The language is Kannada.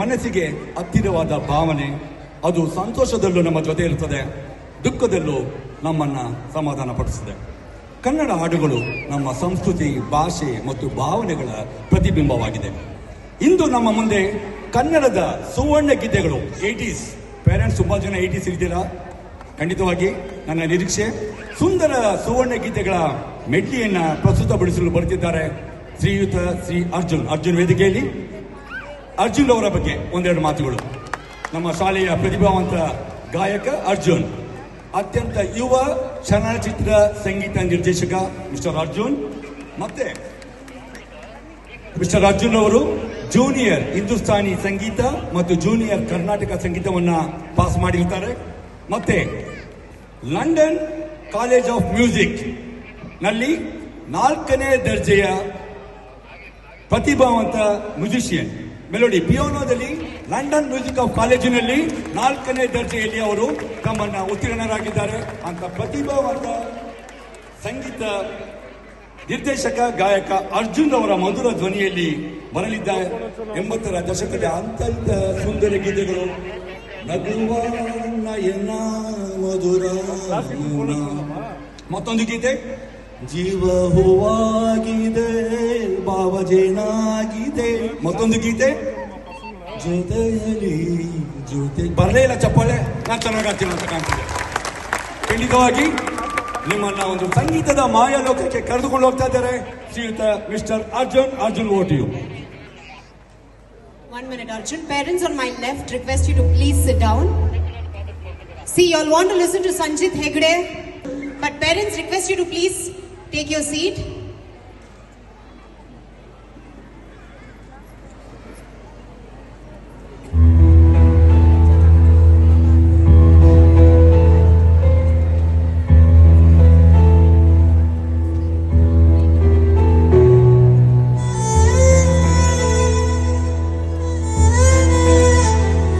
ಮನಸ್ಸಿಗೆ ಹತ್ತಿರವಾದ ಭಾವನೆ. ಅದು ಸಂತೋಷದಲ್ಲೂ ನಮ್ಮ ಜೊತೆ ಇರುತ್ತದೆ, ದುಃಖದಲ್ಲೂ ನಮ್ಮನ್ನ ಸಮಾಧಾನ ಪಡಿಸುತ್ತದೆ. ಕನ್ನಡ ಹಾಡುಗಳು ನಮ್ಮ ಸಂಸ್ಕೃತಿ, ಭಾಷೆ ಮತ್ತು ಭಾವನೆಗಳ ಪ್ರತಿಬಿಂಬವಾಗಿದೆ. ಇಂದು ನಮ್ಮ ಮುಂದೆ ಕನ್ನಡದ ಸುವರ್ಣ ಗೀತೆಗಳು 80s. ಪೇರೆಂಟ್ಸ್ ತುಂಬಾ ಜನ 80s ಇದ್ದೀರಾ, ಖಂಡಿತವಾಗಿ ನನ್ನ ನಿರೀಕ್ಷೆ. ಸುಂದರ ಸುವರ್ಣ ಗೀತೆಗಳ ಮೆಡ್ಲಿಯನ್ನ ಪ್ರಸ್ತುತಪಡಿಸಲು ಬರುತ್ತಿದ್ದಾರೆ ಶ್ರೀಯುತ ಶ್ರೀ ಅರ್ಜುನ್ ವೇದಿಕೆಯಲ್ಲಿ. ಅರ್ಜುನ್ ಅವರ ಬಗ್ಗೆ ಒಂದೆರಡು ಮಾತುಗಳು. ನಮ್ಮ ಶಾಲೆಯ ಪ್ರತಿಭಾವಂತ ಗಾಯಕ ಅರ್ಜುನ್, ಅತ್ಯಂತ ಯುವ ಚಲನಚಿತ್ರ ಸಂಗೀತ ನಿರ್ದೇಶಕ ಮಿಸ್ಟರ್ ಅರ್ಜುನ್. ಮತ್ತೆ ಮಿಸ್ಟರ್ ಅರ್ಜುನ್ ಅವರು ಜೂನಿಯರ್ ಹಿಂದೂಸ್ತಾನಿ ಸಂಗೀತ ಮತ್ತು ಜೂನಿಯರ್ ಕರ್ನಾಟಕ ಸಂಗೀತವನ್ನ ಪಾಸ್ ಮಾಡಿರ್ತಾರೆ. ಮತ್ತೆ ಲಂಡನ್ ಕಾಲೇಜ್ ಆಫ್ ಮ್ಯೂಸಿಕ್ ನಲ್ಲಿ 4ನೇ ದರ್ಜೆಯ ಪ್ರತಿಭಾವಂತ ಮ್ಯೂಸಿಷಿಯನ್, ಮೆಲೋಡಿ ಪಿಯಾನೋದಲ್ಲಿ ಲಂಡನ್ ಮ್ಯೂಸಿಕ್ ಆಫ್ ಕಾಲೇಜಿನಲ್ಲಿ 4ನೇ ದರ್ಜೆಯಲ್ಲಿ ಅವರು ತಮ್ಮನ್ನ ಉತ್ತೀರ್ಣರಾಗಿದ್ದಾರೆ. ಅಂತ ಪ್ರತಿಭಾವಂತ ಸಂಗೀತ ನಿರ್ದೇಶಕ ಗಾಯಕ ಅರ್ಜುನ್ ಅವರ ಮಧುರ ಧ್ವನಿಯಲ್ಲಿ ಬರಲಿದ್ದಾರೆ 80ರ ದಶಕದ ಅತ್ಯಂತ ಸುಂದರ ಗೀತೆಗಳು. ನಗುವ ನಯನ ಮಧುರ. ಮತ್ತೊಂದು ಗೀತೆ ಜೀವ ಹೂವಾಗಿದೆ ಭಾವಜೇನಾಗಿದೆ. ಮತ್ತೊಂದು ಗೀತೆ ಜೊತೆಯಲ್ಲಿ ಬರಲೇ ಇಲ್ಲ ಚಪ್ಪಾಳೆ, ನಾನು ಚೆನ್ನಾಗಾಗ್ತೀನಿ ಅಂತ ಕಾಣ್ತಿದೆ. ಖಂಡಿತವಾಗಿ ನಿಮ್ಮನ್ನ ಒಂದು ಸಂಗೀತದ ಮಾಯಾಲೋಕಕ್ಕೆ ಕರೆದುಕೊಂಡು ಹೋಗ್ತಾ ಇದ್ದಾರೆ ಶ್ರೀಯುತ ಮಿಸ್ಟರ್ ಅರ್ಜುನ್. ಓಟ್ ಯು. 1 minute, Arjun. Parents on my left request you to please sit down. See, you all want to listen to Sanjit Hegde, but parents request you to please take your seat.